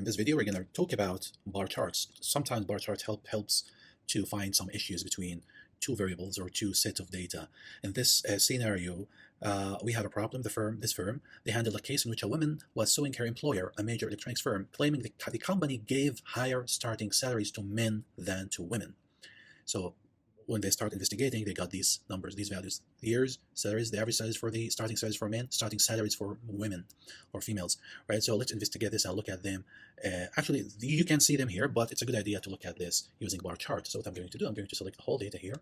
in this video, we're going to talk about bar charts. Sometimes bar charts helps to find some issues between two variables or two sets of data. In this scenario, we have a problem. This firm, they handled a case in which a woman was suing her employer, a major electronics firm, claiming the company gave higher starting salaries to men than to women. So when they start investigating, they got these numbers, these values: the years, salaries, the average salaries for the starting salaries for men, starting salaries for women or females, right? So let's investigate this and look at them. Actually, you can see them here, but it's a good idea to look at this using bar chart. So what I'm going to do, I'm going to select the whole data here.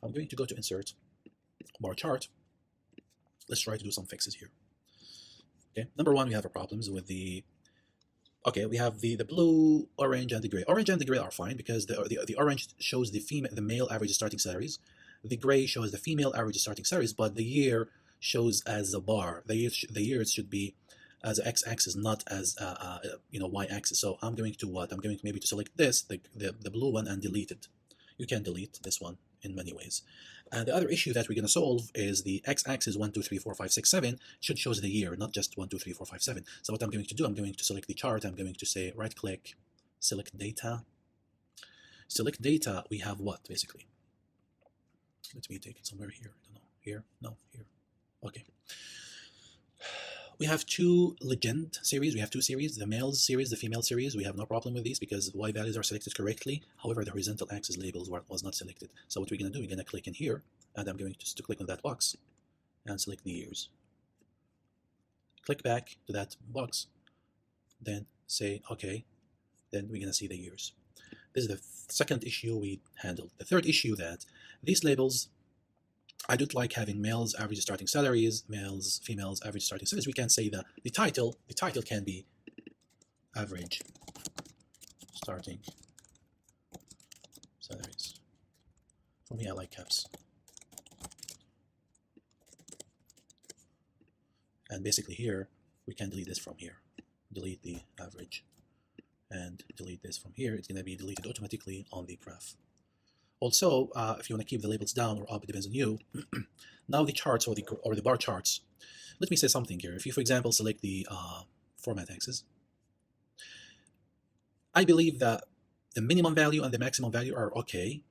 I'm going to go to insert bar chart. Let's try to do some fixes here. Okay, number one, we have problems with the we have the blue, orange, and the gray. Orange and the gray are fine because the orange shows the male average starting salaries. The gray shows the female average starting salaries, but the year shows as a bar. The years should be as x-axis, not as y-axis. So I'm going to what? I'm going to maybe to select this, the blue one, and delete it. You can delete this one in many ways. And the other issue that we're going to solve is the x-axis 1, 2, 3, 4, 5, 6, 7 should show the year, not just 1, 2, 3, 4, 5, 7. So what I'm going to do, I'm going to select the chart. I'm going to say right-click, select data. Select data. We have what basically? Let me take it somewhere here. I don't know. Here? No, here. Okay. We have two legend series. We have two series, the males series, the female series. We have no problem with these because Y values are selected correctly. However, the horizontal axis labels was not selected. So what we're going to do, we're going to click in here, and I'm going to click on that box and select the years. Click back to that box, then say OK. Then we're going to see the years. This is the second issue we handled. The third issue, that these labels, I don't like having males average starting salaries, males, females average starting salaries. We can say that the title can be average starting salaries. For me, I like caps. And basically here, we can delete this from here. Delete the average and delete this from here. It's going to be deleted automatically on the graph. Also, if you want to keep the labels down or up, it depends on you. Now the charts or the bar charts. Let me say something here. If you, for example, select the format axis, I believe that the minimum value and the maximum value are okay.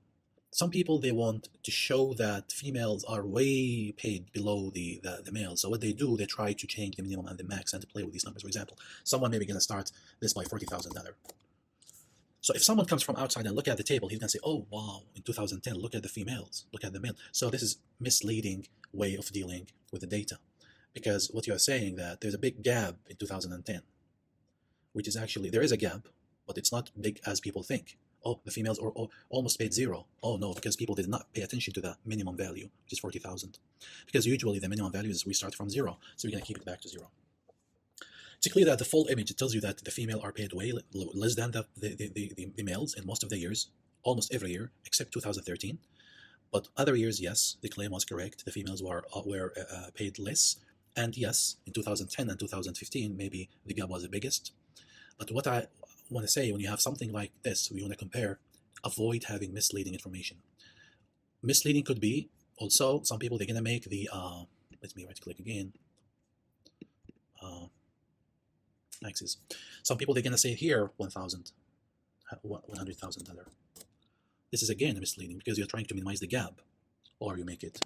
Some people, they want to show that females are way paid below the males. So what they do, they try to change the minimum and the max and to play with these numbers. For example, someone may be going to start this by $40,000. So if someone comes from outside and look at the table, he's going to say, oh, wow, in 2010, look at the females, look at the male. So this is misleading way of dealing with the data, because what you are saying that there's a big gap in 2010, which is actually, there is a gap, but it's not big as people think. Oh, the females are almost paid zero. Oh, no, because people did not pay attention to the minimum value, which is 40,000. Because usually the minimum value is we start from zero, so we're going to keep it back to zero. It's clear that the full image, it tells you that the female are paid way less than the males in most of the years, almost every year, except 2013. But other years, yes, the claim was correct. The females were paid less. And yes, in 2010 and 2015, maybe the gap was the biggest. But what I want to say, when you have something like this, we want to compare, avoid having misleading information. Misleading could be also, some people, they're going to make the, let me right click again. Axis. Some people, they're going to say here $100,000. This is again misleading because you're trying to minimize the gap, or you make it.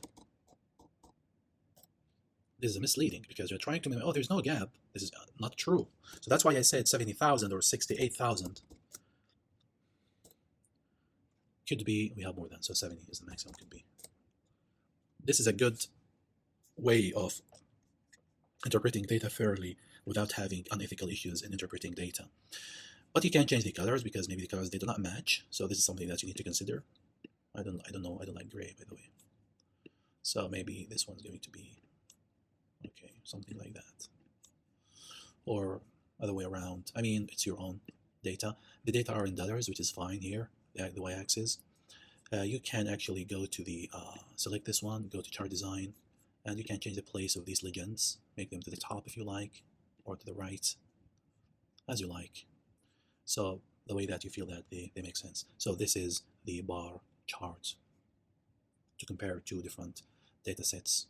This is misleading because you're trying to minimize, oh, there's no gap. This is not true. So that's why I said 70,000 or 68,000. Could be, we have more than, so 70 is the maximum could be. This is a good way of interpreting data fairly without having unethical issues in interpreting data. But you can't change the colors because maybe the colors, they do not match. So this is something that you need to consider. I don't know. I don't like gray, by the way. So maybe this one's going to be okay, something like that, or other way around. I mean, it's your own data. The data are in dollars, which is fine here. The y-axis. You can actually go to the select this one, go to chart design, and you can change the place of these legends. Make them to the top if you like, or to the right, as you like. So the way that you feel that they make sense. So this is the bar chart to compare two different data sets.